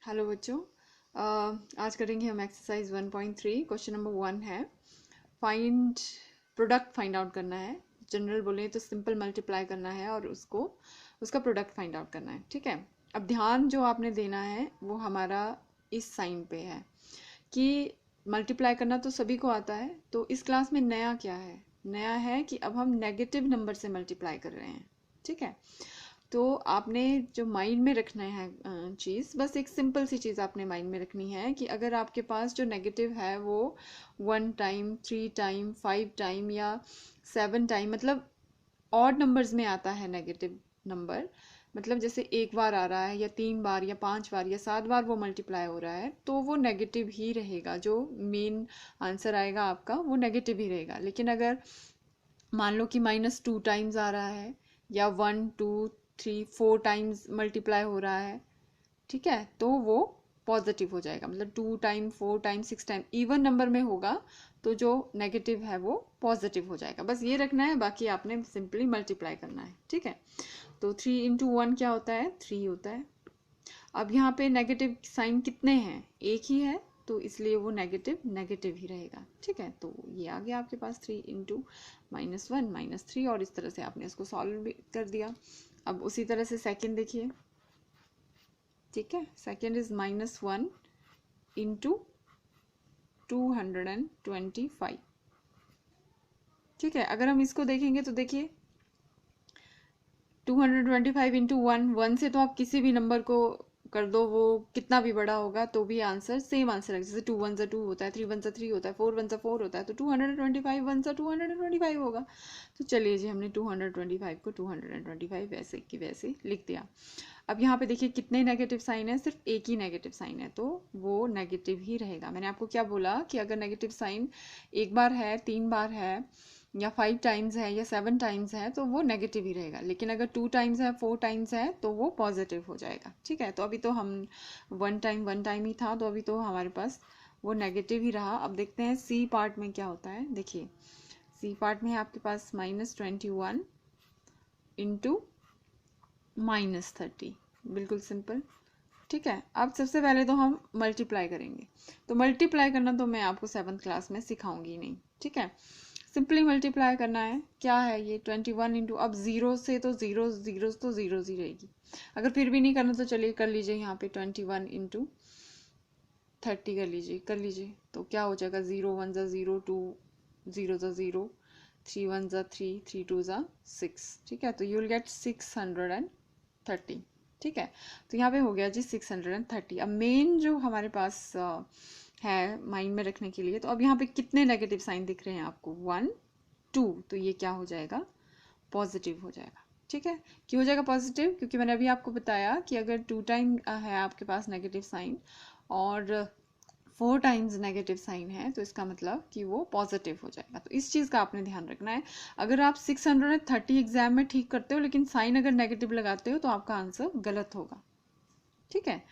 Hello बच्चों। आज करेंगे हम एक्सरसाइज 1.3। क्वेश्चन नंबर 1 है फाइंड प्रोडक्ट फाइंड आउट करना है। जनरल बोले तो सिंपल मल्टीप्लाई करना है और उसका प्रोडक्ट फाइंड आउट करना है। ठीक है, अब ध्यान जो आपने देना है वो हमारा इस साइन पे है कि मल्टीप्लाई करना तो सभी को आता है। तो इस क्लास में नया क्या है? नया है कि अब हम नेगेटिव नंबर से मल्टीप्लाई कर रहे हैं। ठीक है, तो आपने जो माइंड में रखना है चीज़, बस एक सिंपल सी चीज़ आपने माइंड में रखनी है कि अगर आपके पास जो नेगेटिव है वो 1 टाइम, 3 टाइम, 5 टाइम या 7 टाइम, मतलब ऑड नंबर्स में आता है नेगेटिव नंबर, मतलब जैसे एक बार आ रहा है या 3 बार या 5 बार या 7 बार वो मल्टीप्लाई हो रहा है, तो वो नेगेटिव ही रहेगा। जो मेन आंसर आएगा आपका वो नेगेटिव ही रहेगा। लेकिन अगर मान लो कि -2 टाइम्स आ रहा है या 1 2 3 4 टाइम्स मल्टीप्लाई हो रहा है, ठीक है, तो वो पॉजिटिव हो जाएगा। मतलब 2 time, 4 time, 6 time even number में होगा तो जो नेगेटिव है वो पॉजिटिव हो जाएगा। बस ये रखना है, बाकी आपने सिंपली मल्टीप्लाई करना है। ठीक है, तो 3 × 1 क्या होता है? 3 होता है। अब यहाँ पे नेगेटिव साइन कितने हैं? एक ही है, तो इसलिए वो नेगेटिव नेगेटिव ही रहेगा। ठीक है, तो ये आ गया आपके पास 3 × -1 -3, और इस तरह से आपने इसको सॉल्व भी कर दिया। अब उसी तरह से सेकंड देखिए। ठीक है, सेकंड इज -1 × 225। ठीक है, अगर हम इसको देखेंगे तो देखिए 225 × 1 से तो आप किसी भी नंबर को कर दो, वो कितना भी बड़ा होगा तो भी आंसर सेम आंसर है। जैसे 2 × 1 = 2 होता है, 3 × 1 = 3 होता है, 4 × 1 = 4 होता है, तो 225 1 × 225 होगा। तो चलिए जी, हमने 225 को 225 वैसे की वैसे लिख दिया। अब यहाँ पे देखिए कितने नेगेटिव साइन है? सिर्फ एक ही नेगेटिव साइन है, तो वो नेगेटिव ही रहेगा। मैंने आपको क्या बोला कि अगर नेगेटिव साइन एक बार है, 3 बार है या 5 टाइम्स है या 7 टाइम्स है तो वो नेगेटिव ही रहेगा। लेकिन अगर 2 टाइम्स है, 4 टाइम्स है तो वो पॉजिटिव हो जाएगा। ठीक है, तो अभी तो हम 1 टाइम ही था, तो अभी तो हमारे पास वो नेगेटिव ही रहा। अब देखते हैं सी पार्ट में क्या होता है। देखिए सी पार्ट में है आपके पास -21 × -30, बिल्कुल सिंपल। ठीक है, अब सबसे पहले तो हम मल्टीप्लाई करेंगे। तो मल्टीप्लाई करना तो मैं आपको 7th क्लास में सिखाऊंगी नहीं। ठीक है, सिंपली मल्टीप्लाई करना है। क्या है ये? 21 इंटू, अब जीरो से तो जीरो जीरो तो जीरो ही रहेगी। अगर फिर भी नहीं करना तो चलिए कर लीजिए, यहाँ पे 21 × 30 कर लीजिए तो क्या हो जाएगा? 0 × 1 = 0, 2 0 × 0, 3 × 1 = 3, 3 × 2 = 6। ठीक है, तो यू विल गेट 630। ठीक है, तो यहाँ पे हो गया जी 630। अब मेन जो हमारे पास है माइंड में रखने के लिए, तो अब यहाँ पे कितने नेगेटिव साइन दिख रहे हैं आपको? 1 2, तो ये क्या हो जाएगा? पॉजिटिव हो जाएगा। ठीक है, क्यों हो जाएगा पॉजिटिव? क्योंकि मैंने अभी आपको बताया कि अगर 2 टाइम है आपके पास नेगेटिव साइन और 4 टाइम्स नेगेटिव साइन है, तो इसका मतलब कि वो पॉजिटिव हो जाएगा। तो इस चीज़ का आपने ध्यान रखना है। अगर आप 630 एग्जाम में ठीक करते हो लेकिन साइन अगर नेगेटिव लगाते हो तो आपका आंसर गलत होगा। ठीक है,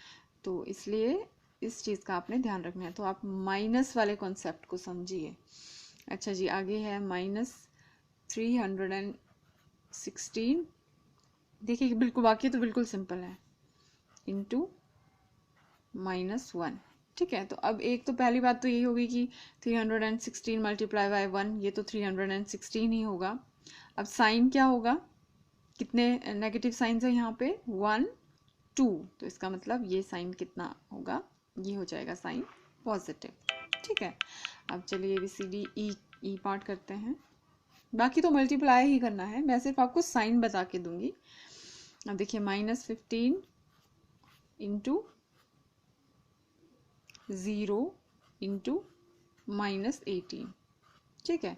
तो इसलिए इस चीज़ का आपने ध्यान रखना है। तो आप माइनस वाले कॉन्सेप्ट को समझिए। अच्छा जी, आगे है -316। देखिए बिल्कुल, बाकी तो बिल्कुल सिंपल है, इंटू -1। ठीक है, तो अब एक तो पहली बात तो यही होगी कि 316 × 1, ये तो 316 ही होगा। अब साइन क्या होगा? कितने नेगेटिव साइंस है यहाँ पे? 1 2, तो इसका मतलब ये साइन कितना होगा? ये हो जाएगा साइन पॉजिटिव। ठीक है, अब चलिए ABCD ई पार्ट करते हैं। बाकी तो मल्टीप्लाई ही करना है, मैं सिर्फ आपको साइन बता के दूंगी। अब देखिए -15 × 0 × -18। ठीक है,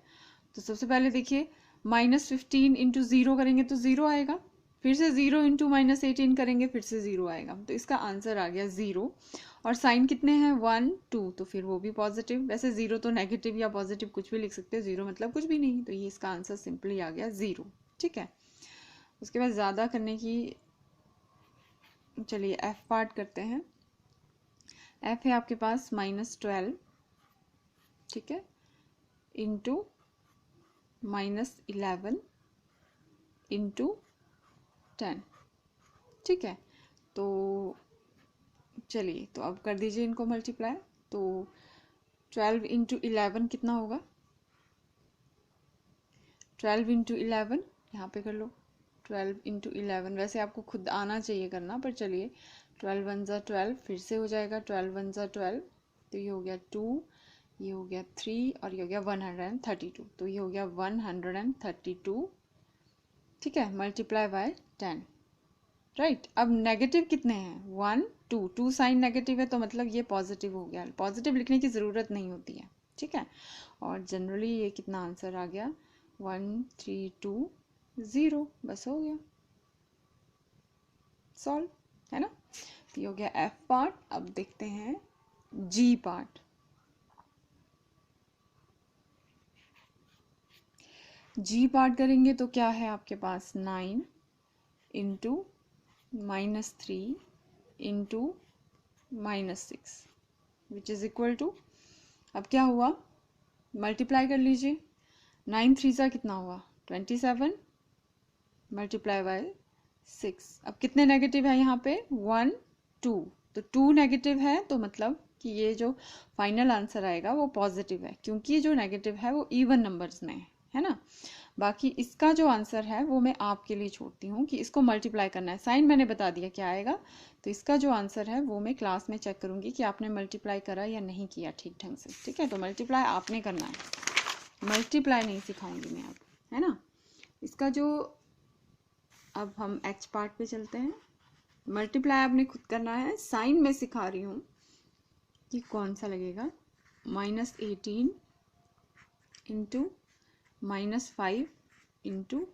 तो सबसे पहले देखिए -15 × 0 करेंगे तो 0 आएगा, फिर से 0 × -18 करेंगे फिर से 0 आएगा, तो इसका आंसर आ गया 0। और साइन कितने हैं? 1 2, तो फिर वो भी पॉजिटिव। वैसे 0 तो नेगेटिव या पॉजिटिव कुछ भी लिख सकते हैं, 0 मतलब कुछ भी नहीं, तो ये इसका आंसर सिंपली आ गया 0। ठीक है, उसके बाद ज़्यादा करने की, चलिए F पार्ट करते हैं। F है आपके पास -12, ठीक है, इंटू -11 × 10। ठीक है, तो चलिए तो अब कर दीजिए इनको मल्टीप्लाई। तो 12 इंटू 11 कितना होगा? 12 इंटू 11 यहाँ पे कर लो। 12 इंटू 11 वैसे आपको खुद आना चाहिए करना, पर चलिए 12 वन ज़ा 12, फिर से हो जाएगा 12 वन ज़ा 12, तो ये हो गया 2, ये हो गया 3 और ये हो गया 132, तो ये हो गया 132, ठीक है, मल्टीप्लाई बाय 10, राइट। अब नेगेटिव कितने हैं? 1 2, 2 साइन नेगेटिव है तो मतलब ये पॉजिटिव हो गया, पॉजिटिव लिखने की ज़रूरत नहीं होती है, ठीक है। और जनरली ये कितना आंसर आ गया? 1320, बस हो गया, सॉल्व, है ना। ये हो गया एफ पार्ट। अब देखते हैं जी पार्ट। जी पार्ट करेंगे तो क्या है आपके पास? 9 into -3 into -6 which is equal to, अब क्या हुआ? मल्टीप्लाई कर लीजिए। 9 3 सा कितना हुआ? 27 मल्टीप्लाई बाय 6। अब कितने नेगेटिव है यहाँ पे? 1 2, तो 2 नेगेटिव है तो मतलब कि ये जो फाइनल आंसर आएगा वो पॉजिटिव है, क्योंकि जो नेगेटिव है वो इवन नंबर्स में है ना। बाकी इसका जो आंसर है वो मैं आपके लिए छोड़ती हूँ कि इसको मल्टीप्लाई करना है। साइन मैंने बता दिया क्या आएगा, तो इसका जो आंसर है वो मैं क्लास में चेक करूँगी कि आपने मल्टीप्लाई करा या नहीं किया ठीक ढंग से, ठीक है। तो मल्टीप्लाई आपने करना है, मल्टीप्लाई नहीं सिखाऊंगी मैं अब, है ना। इसका जो, अब हम एच पार्ट पे चलते हैं। मल्टीप्लाई आपने खुद करना है, साइन में सिखा रही हूँ कि कौन सा लगेगा। -18 इंटू -5 इंटू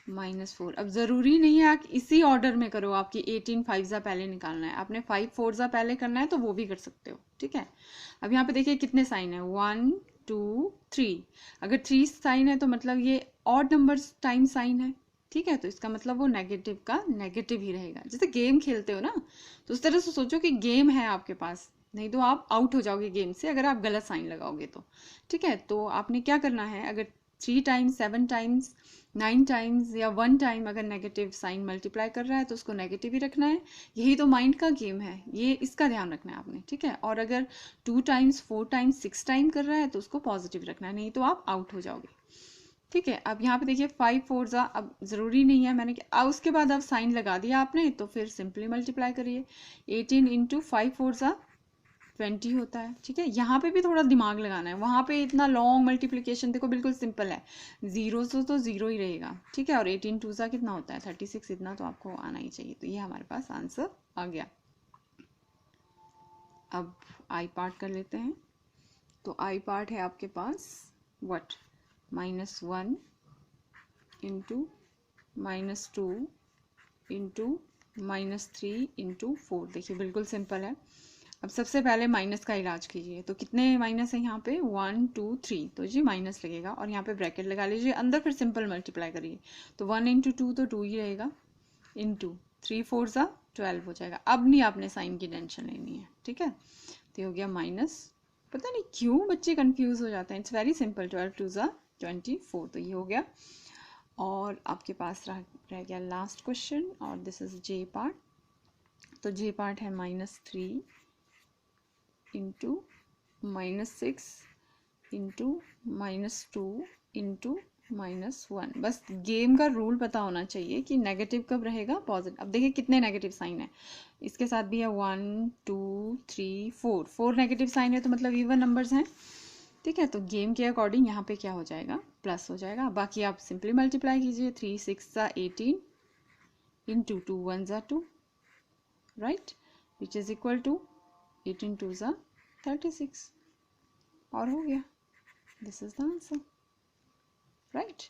-4। अब ज़रूरी नहीं है आप इसी ऑर्डर में करो, आपकी 18 5 ज़ा पहले निकालना है, आपने 5 4 ज़ा पहले करना है तो वो भी कर सकते हो, ठीक है। अब यहाँ पे देखिए कितने साइन है, 1 2 3। अगर 3 साइन है तो मतलब ये ऑड नंबर्स टाइम साइन है, ठीक है। तो इसका मतलब वो नेगेटिव का नेगेटिव ही रहेगा। जैसे गेम खेलते हो ना, तो उस तरह से सोचो कि गेम है आपके पास, नहीं तो आप आउट हो जाओगे गेम से अगर आप गलत साइन लगाओगे तो, ठीक है। तो आपने क्या करना है, अगर 3 टाइम्स 7 टाइम्स 9 टाइम्स या 1 टाइम अगर नेगेटिव साइन मल्टीप्लाई कर रहा है तो उसको नेगेटिव ही रखना है। यही तो माइंड का गेम है, ये इसका ध्यान रखना है आपने, ठीक है। और अगर 2 टाइम्स 4 टाइम्स 6 टाइम कर रहा है तो उसको पॉजिटिव रखना है, नहीं तो आप आउट हो जाओगे, ठीक है। अब यहाँ पे देखिए 5 4 ज़ा, अब ज़रूरी नहीं है मैंने उसके बाद अब साइन लगा दिया आपने तो फिर सिंपली मल्टीप्लाई करिए। 18 इंटू 5 4 ज़ा 20 होता है, ठीक है। यहाँ पे भी थोड़ा दिमाग लगाना है, वहाँ पे इतना लॉन्ग मल्टीप्लिकेशन देखो बिल्कुल सिंपल है, जीरो से तो जीरो ही रहेगा, ठीक है। और 18 2 सा कितना होता है? 36, इतना तो आपको आना ही चाहिए। तो ये हमारे पास आंसर आ गया। अब आई पार्ट कर लेते हैं। तो आई पार्ट है आपके पास व्हाट? -1 into -2 into -3 into 4। देखिए बिल्कुल सिंपल है। अब सबसे पहले माइनस का इलाज कीजिए। तो कितने माइनस है यहाँ पे? 1 2 3, तो जी माइनस लगेगा और यहाँ पे ब्रैकेट लगा लीजिए, अंदर फिर सिंपल मल्टीप्लाई करिए। तो 1 इंटू 2 तो 2 ही रहेगा, इंटू 3 4 ज़ा 12 हो जाएगा। अब नहीं आपने साइन की टेंशन लेनी है, ठीक है। तो हो गया माइनस, पता नहीं क्यों बच्चे कंफ्यूज हो जाते हैं, इट्स वेरी सिंपल, 12 2 ज़ा 24, तो ये हो गया। और आपके पास रह गया लास्ट क्वेश्चन, और दिस इज जे पार्ट। तो जे पार्ट है -3 इंटू -6 इंटू -2 इंटू -1। बस गेम का रूल पता होना चाहिए कि नेगेटिव कब रहेगा, पॉजिटिव। अब देखिए कितने नेगेटिव साइन है, इसके साथ भी है 1 2 3 4, 4 नेगेटिव साइन है तो मतलब इवन नंबर्स हैं, ठीक है। तो गेम के अकॉर्डिंग यहाँ पे क्या हो जाएगा? प्लस हो जाएगा। बाकी आप सिंपली मल्टीप्लाई कीजिए, 3 6 ज़ा 18 इंटू 2 1 ज़ा 2, right, which is equal to 18 2 ज़ा 36, और हो गया। This is the answer, right.